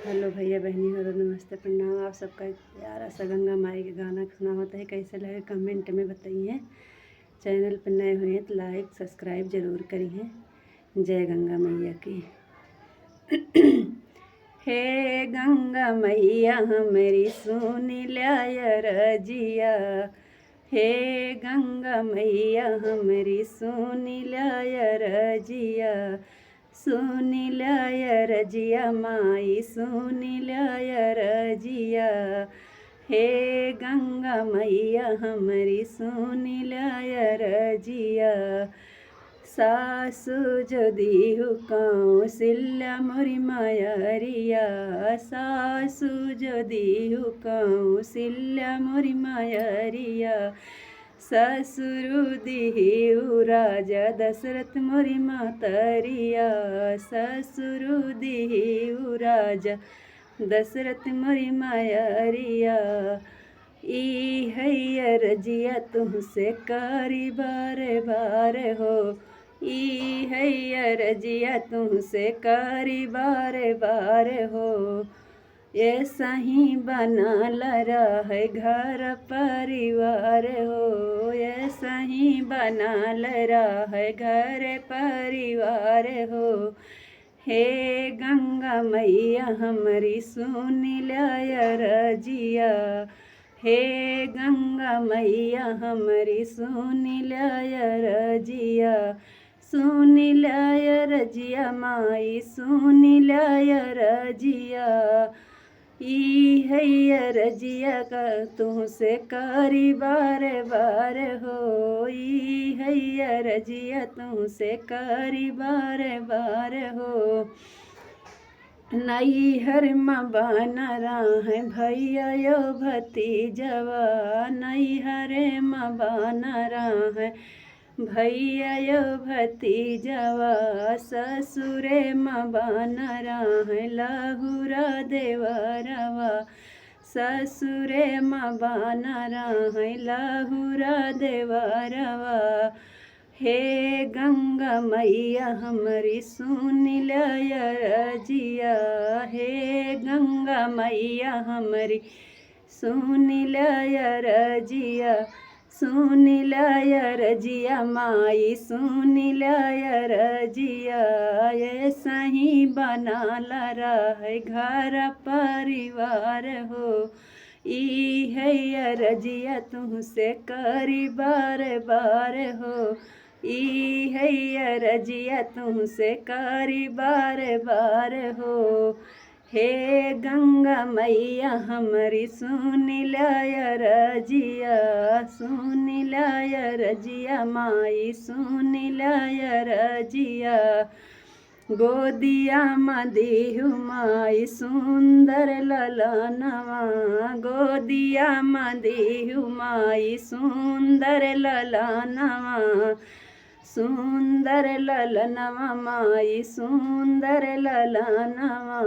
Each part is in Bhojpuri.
हेलो भैया बहनी हो नमस्ते प्रणाम। आप सबका प्यारा सा गंगा माई के गाना सुना होता है, कैसे लगे कमेंट में बताइए। चैनल पर नए हुए हैं तो लाइक सब्सक्राइब ज़रूर करिए। जय गंगा मैया की। हे गंगा मैया हमारी सुन लिया रजिया, हे गंगा मैया हमारी सुन लिया रजिया, सुन लिया रजिया माई सुन लिया रजिया, हे गंगा मैया हमारी सुन लिया रजिया। सासु जदि हुकाऊ सिल्ला मोरी मायरिया, सासु जदि हुकाऊ सिल्ला मोरी मायरिया, ससुरु दिहिउ राजा दशरथ मोरी मातरिया, ससुरु दिहिउ राजा दशरथ मोरी मायरिया। ई हैया रजिया तुमसे कारी बारे बारे हो, ई हैया रजिया तुमसे कारी बारे बारे हो। ये सही बना लरा है घर परिवार हो, ये सही बना लरा है घर परिवार हो। हे गंगा मैया हमारी सुन लिया रजिया, हे गंगा मैया हमारी सुन लिया रजिया, सुन लिया रजिया माई सुन लिया रजिया। ई हैया रजिया का तुमसे कारी बारे बारे हो, ई हैया रजिया तुमसे कारी बारे बारे हो। नैहर में बना रहा भैया यो भतीजवा, नैहर में बना रहा भैया यो भतीजवा, ससुरे में बना रहा लहुरा देवरवा, ससुरे में बना रहा लहुरा देवरवा। हे गंगा मैया हमारी सुन लिया रजिया, हे गंगा मैया हमारी सुन लिया रजिया, सुन लिया रजिया माई सुन लिया रजिया। ये सही बना लरा है घर परिवार हो, ई हैया रजिया तुमसे कारी बारे बारे हो, ई हैया रजिया तुमसे कारी बारे बारे हो। हे गंगा मैया हमारी सुन लिया रजिया, सुन लिया रजिया माई सुन लिया रजिया। गोदिया मदिहु माई सुंदर ललनवा, गोदिया मदिहु माई सुंदर ललनवा, सुंदर ललनवा माई सुंदर ललनवा।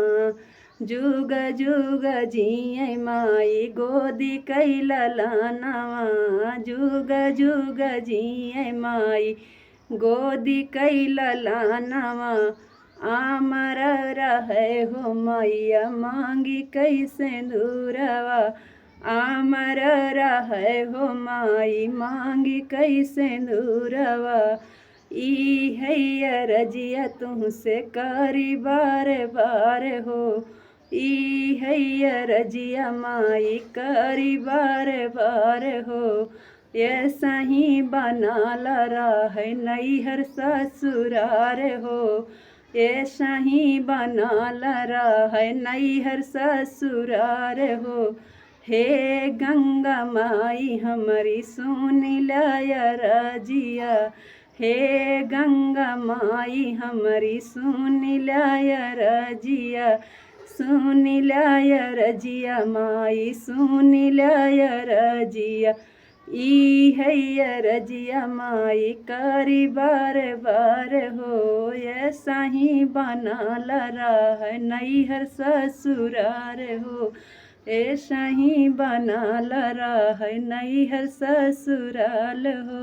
जुग जुग जिये माई गोदी कई ललनवा, जुग जुग जिये माई गोदी कई ललनवा। आमर रहे हो मैया मांगी कई सिंदूरवा, आमर रहे हो माई मांगी कई सिंदूरवा। ई हैया रजिया तुमसे कारी बारे बारे हो, ई हैया रजिया माई कारी बारे बारे हो। ये सही बना लरा है नैहर ससुरार हो, ये सही बना लरा है नैहर ससुरार हो। हे गंगा माई हमारी सुन लिया रजिया, हे गंगा माई हमारी सुन लिया रजिया, सुन लिया रजिया माई सुन लिया रजिया। ई हैया रजिया माई कारी बारे बारे हो, ये सही बना लरा है नैहर ससुरार हो, ऐसा ही बना लरा है नैहर ससुराल हो।